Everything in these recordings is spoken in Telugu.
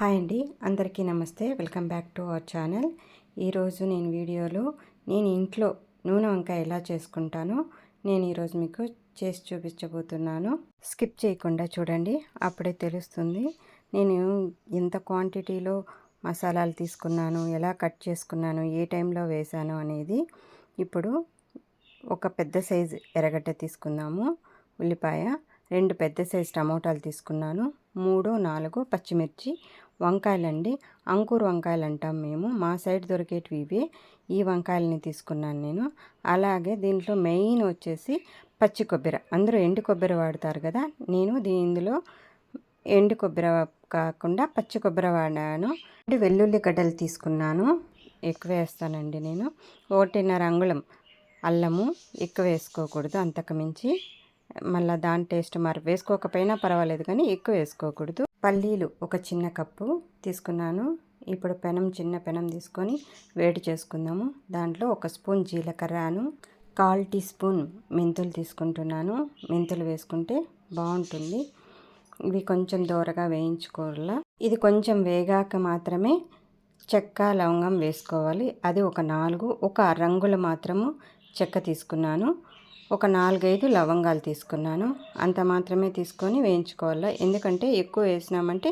హాయ్ అండి, అందరికీ నమస్తే. Welcome back to our channel. ఈరోజు నేను వీడియోలో ఇంట్లో నూనె వంకాయ ఎలా చేసుకుంటానో ఈరోజు మీకు చేసి చూపించబోతున్నాను. స్కిప్ చేయకుండా చూడండి, అప్పుడే తెలుస్తుంది నేను ఎంత క్వాంటిటీలో మసాలాలు తీసుకున్నాను, ఎలా కట్ చేసుకున్నాను, ఏ టైంలో వేసాను అనేది. ఇప్పుడు ఒక పెద్ద సైజు ఎర్రగడ్డ తీసుకుందాము, ఉల్లిపాయ, 2 పెద్ద సైజు టమోటాలు తీసుకున్నాను, 3-4 పచ్చిమిర్చి, వంకాయలండి. అంకూర్ వంకాయలు అంటాం మేము, మా సైడ్ దొరికేటివి ఇవే. ఈ వంకాయలని తీసుకున్నాను నేను. అలాగే దీంట్లో మెయిన్ వచ్చేసి పచ్చి కొబ్బరి. అందరూ ఎండు కొబ్బరి వాడతారు కదా, నేను ఇందులో ఎండు కొబ్బరి కాకుండా పచ్చి కొబ్బరి వాడాను. వెల్లుల్లి గడ్డలు తీసుకున్నాను, ఎక్కువ వేస్తానండి నేను. 1.5 అంగుళం అల్లము, ఎక్కువ వేసుకోకూడదు అంతకు మించి, మళ్ళీ దాని టేస్ట్ మరి వేసుకోకపోయినా పర్వాలేదు కానీ ఎక్కువ వేసుకోకూడదు. పల్లీలు ఒక చిన్న కప్పు తీసుకున్నాను. ఇప్పుడు చిన్న పెనం తీసుకొని వేడి చేసుకుందాము. దాంట్లో 1 స్పూన్ జీలకర్రను, 1/4 టీ స్పూన్ మెంతులు తీసుకుంటున్నాను. మెంతులు వేసుకుంటే బాగుంటుంది. ఇవి కొంచెం దోరగా వేయించుకోవాలా. ఇది కొంచెం వేగాక మాత్రమే చెక్క లవంగం వేసుకోవాలి. అది ఒక 4, ఒక రంగులు మాత్రము చెక్క తీసుకున్నాను, ఒక 4-5 లవంగాలు తీసుకున్నాను. అంత మాత్రమే తీసుకొని వేయించుకోవాలి. ఎందుకంటే ఎక్కువ వేసినామంటే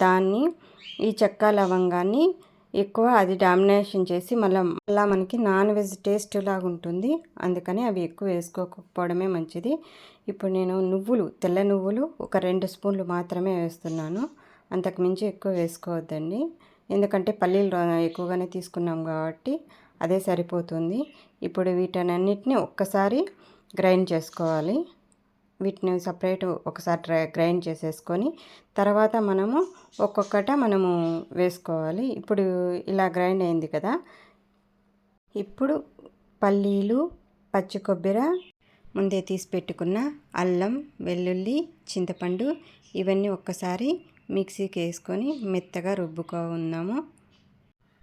దాన్ని, ఈ చెక్క లవంగాన్ని ఎక్కువ అది డామినేషన్ చేసి మళ్ళీ మనకి నాన్ వెజ్ టేస్ట్ లాగా ఉంటుంది. అందుకని అవి ఎక్కువ వేసుకోకపోవడమే మంచిది. ఇప్పుడు నేను తెల్ల నువ్వులు ఒక 2 స్పూన్లు మాత్రమే వేస్తున్నాను. అంతకు మించి ఎక్కువ వేసుకోవద్దండి, ఎందుకంటే పల్లీలు ఎక్కువగానే తీసుకున్నాం కాబట్టి అదే సరిపోతుంది. ఇప్పుడు వీటన్నిటిని ఒక్కసారి గ్రైండ్ చేసుకోవాలి. వీటిని సపరేట్ ఒకసారి గ్రైండ్ చేసేసుకొని తర్వాత మనము మనము వేసుకోవాలి. ఇప్పుడు ఇలా గ్రైండ్ అయింది కదా, ఇప్పుడు పల్లీలు, పచ్చి కొబ్బరి, ముందే తీసి పెట్టుకున్న అల్లం, వెల్లుల్లి, చింతపండు, ఇవన్నీ ఒక్కసారి మిక్సీకి వేసుకొని మెత్తగా రుబ్బుకుందాము.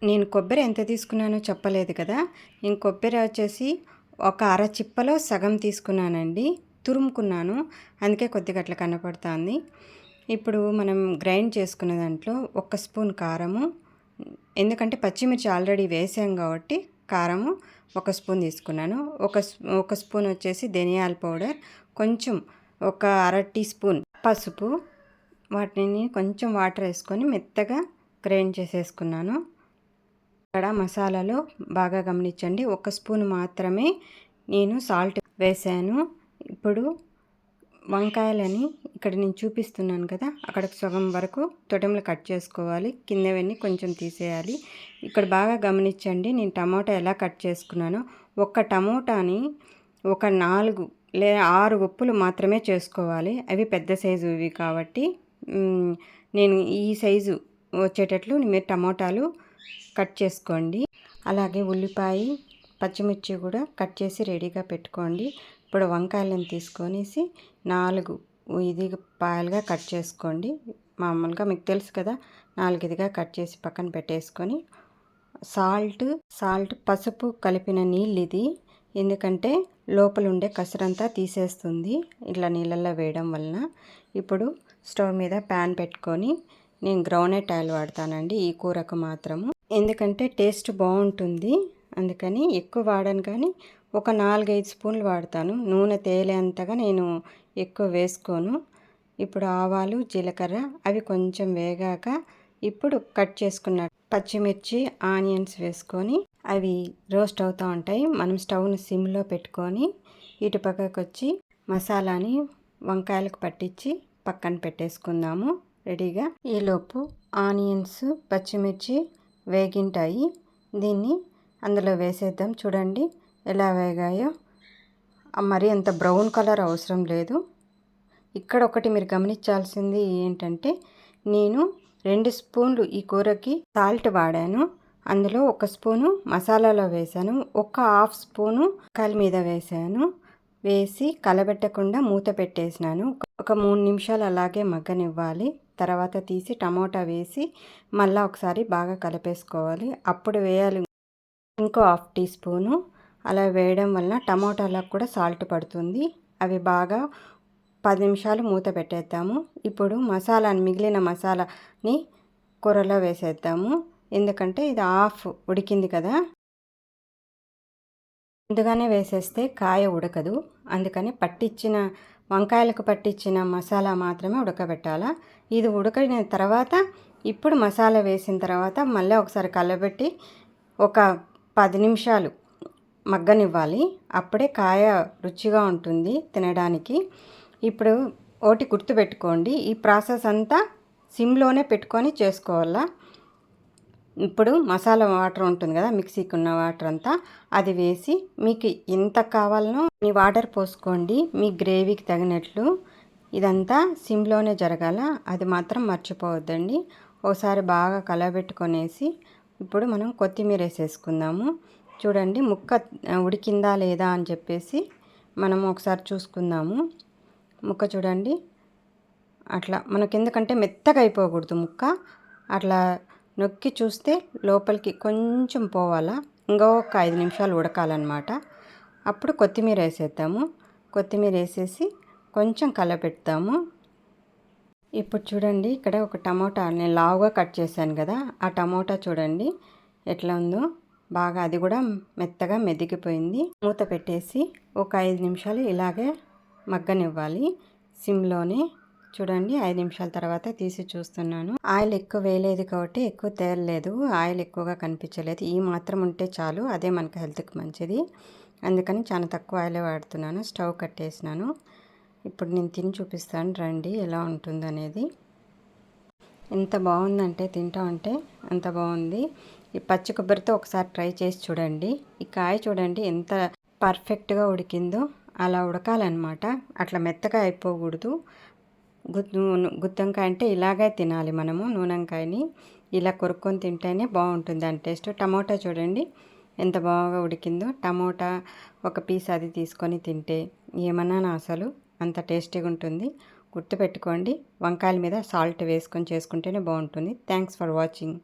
నేను కొబ్బరి ఎంత తీసుకున్నానో చెప్పలేదు కదా. నేను కొబ్బరి వచ్చేసి ఒక చిప్పలో సగం తీసుకున్నానండి, తురుముకున్నాను, అందుకే కొద్దిగా అట్లా కనపడుతుంది. ఇప్పుడు మనం గ్రైండ్ చేసుకున్న దాంట్లో 1 స్పూన్ కారము, ఎందుకంటే పచ్చిమిర్చి ఆల్రెడీ వేసాం కాబట్టి కారము 1 స్పూన్ తీసుకున్నాను. ఒక స్పూన్ వచ్చేసి ధనియాల పౌడర్, కొంచెం ఒక 1/2 టీ స్పూన్ పసుపు. వాటిని కొంచెం వాటర్ వేసుకొని మెత్తగా గ్రైండ్ చేసేసుకున్నాను. ఇక్కడ మసాలాలో బాగా గమనించండి, 1 స్పూన్ మాత్రమే నేను సాల్ట్ వేసాను. ఇప్పుడు వంకాయలని ఇక్కడ నేను చూపిస్తున్నాను కదా, అక్కడ సగం వరకు తొటెంలు కట్ చేసుకోవాలి, కిందవన్నీ కొంచెం తీసేయాలి. ఇక్కడ బాగా గమనించండి, నేను టమోటా ఎలా కట్ చేసుకున్నానో. ఒక టమోటాని ఒక 4 లేదా 6 ఉప్పులు మాత్రమే చేసుకోవాలి. అవి పెద్ద సైజు ఇవి కాబట్టి నేను ఈ సైజు వచ్చేటట్లు మీరు టమోటాలు కట్ చేసుకోండి. అలాగే ఉల్లిపాయ, పచ్చిమిర్చి కూడా కట్ చేసి రెడీగా పెట్టుకోండి. ఇప్పుడు వంకాయలను తీసుకొనేసి 4 పాయలుగా కట్ చేసుకోండి. మామూలుగా మీకు తెలుసు కదా, 4 కట్ చేసి పక్కన పెట్టేసుకొని సాల్ట్ పసుపు కలిపిన నీళ్ళు ఇది, ఎందుకంటే లోపల ఉండే కసరంతా తీసేస్తుంది ఇట్లా నీళ్ళల్లో వేయడం వలన. ఇప్పుడు స్టవ్ మీద ప్యాన్ పెట్టుకొని, నేను గ్రౌండ్నట్ ఆయిల్ వాడతానండి ఈ కూరకు మాత్రము, ఎందుకంటే టేస్ట్ బాగుంటుంది. అందుకని ఎక్కువ వాడను, కానీ ఒక 4-5 స్పూన్లు వాడతాను. నూనె తేలేంతగా నేను ఎక్కువ వేసుకోను. ఇప్పుడు ఆవాలు, జీలకర్ర అవి కొంచెం వేగాక ఇప్పుడు కట్ చేసుకున్న పచ్చిమిర్చి, ఆనియన్స్ వేసుకొని అవి రోస్ట్ అవుతూ ఉంటాయి. మనం స్టవ్ను సిమ్లో పెట్టుకొని ఇటు పక్కకు వచ్చి మసాలాని వంకాయలకు పట్టించి పక్కన పెట్టేసుకుందాము రెడీగా. ఈలోపు ఆనియన్స్, పచ్చిమిర్చి వేగింటాయి, దీన్ని అందులో వేసేద్దాం. చూడండి ఎలా వేగాయో. మరి అంత బ్రౌన్ కలర్ అవసరం లేదు. ఇక్కడ ఒకటి మీరు గమనించాల్సింది ఏంటంటే, నేను 2 స్పూన్లు ఈ కూరకి సాల్ట్ వాడాను. అందులో 1 స్పూను మసాలాలో వేసాను, ఒక 1/2 స్పూను కాయల మీద వేసాను. వేసి కలబెట్టకుండా మూత పెట్టేసినాను. ఒక 3 నిమిషాలు అలాగే మగ్గనివ్వాలి. తర్వాత తీసి టమోటా వేసి మళ్ళీ ఒకసారి బాగా కలిపేసుకోవాలి. అప్పుడు వేయాలి ఇంకో 1/2 టీ స్పూను. అలా వేయడం వలన టమోటాలకు కూడా సాల్ట్ పడుతుంది. అవి బాగా 10 నిమిషాలు మూత పెట్టేద్దాము. ఇప్పుడు మిగిలిన మసాలాని కూరలో వేసేద్దాము. ఎందుకంటే ఇది హాఫ్ ఉడికింది కదా, ముందుగానే వేసేస్తే కాయ ఉడకదు. అందుకని వంకాయలకు పట్టించిన మసాలా మాత్రమే ఉడకబెట్టాలా. ఇది ఉడకిన తర్వాత ఇప్పుడు మసాలా వేసిన తర్వాత మళ్ళీ ఒకసారి కలబెట్టి ఒక 10 నిమిషాలు మగ్గనివ్వాలి. అప్పుడే కాయ రుచిగా ఉంటుంది తినడానికి. ఇప్పుడు ఒకటి గుర్తుపెట్టుకోండి, ఈ ప్రాసెస్ అంతా సిమ్లోనే పెట్టుకొని చేసుకోవాలా. ఇప్పుడు మసాలా వాటర్ ఉంటుంది కదా, మిక్సీకి ఉన్న వాటర్ అంతా అది వేసి మీకు ఎంత కావాలనో మీ వాటర్ పోసుకోండి, మీ గ్రేవీకి తగినట్లు. ఇదంతా సిమ్లోనే జరగాల, అది మాత్రం మర్చిపోవద్దండి. ఒకసారి బాగా కలబెట్టుకొనేసి ఇప్పుడు మనం కొత్తిమీర వేసేసుకుందాము. చూడండి ముక్క ఉడికిందా లేదా అని చెప్పేసి మనం ఒకసారి చూసుకుందాము. ముక్క చూడండి అట్లా మనకు, ఎందుకంటే మెత్తగా అయిపోకూడదు ముక్క, అట్లా నొక్కి చూస్తే లోపలికి కొంచెం పోవాలా. ఒక 5 నిమిషాలు ఉడకాలన్నమాట. అప్పుడు కొత్తిమీర వేసేద్దాము. కొత్తిమీర వేసేసి కొంచెం కలపెడతాము. ఇప్పుడు చూడండి ఇక్కడ ఒక టమోటా నేను లావుగా కట్ చేశాను కదా, ఆ టమోటా చూడండి ఎట్లా ఉందో, బాగా అది కూడా మెత్తగా మెదిగిపోయింది. మూత పెట్టేసి ఒక 5 నిమిషాలు ఇలాగే మగ్గనివ్వాలి సిమ్లోనే. చూడండి 5 నిమిషాల తర్వాత తీసి చూస్తున్నాను. ఆయిల్ ఎక్కువ వేయలేదు కాబట్టి ఎక్కువ తేలలేదు, ఆయిల్ ఎక్కువగా కనిపించలేదు. ఈ మాత్రం ఉంటే చాలు, అదే మనకు హెల్త్కి మంచిది. అందుకని చాలా తక్కువ ఆయిలే వాడుతున్నాను. స్టవ్ కట్టేసినాను. ఇప్పుడు నేను తిని చూపిస్తాను రండి ఎలా ఉంటుందనేది. ఎంత బాగుందంటే తింటా ఉంటే అంత బాగుంది. ఈ పచ్చి కొబ్బరితో ఒకసారి ట్రై చేసి చూడండి. ఈ కాయ చూడండి ఎంత పర్ఫెక్ట్గా ఉడికిందో. అలా ఉడకాలన్నమాట, అట్లా మెత్తగా అయిపోకూడదు. గుత్తొంకాయ అంటే ఇలాగే తినాలి మనము. నూనెంకాయని ఇలా కొరుక్కొని తింటేనే బాగుంటుంది దాని టేస్ట్. టమోటా చూడండి ఎంత బాగా ఉడికిందో. టమోటా ఒక పీస్ అది తీసుకొని తింటే ఏమన్నా అసలు అంత టేస్టీగా ఉంటుంది. గుర్తుపెట్టుకోండి, వంకాయల మీద సాల్ట్ వేసుకొని చేసుకుంటేనే బాగుంటుంది. Thanks for watching.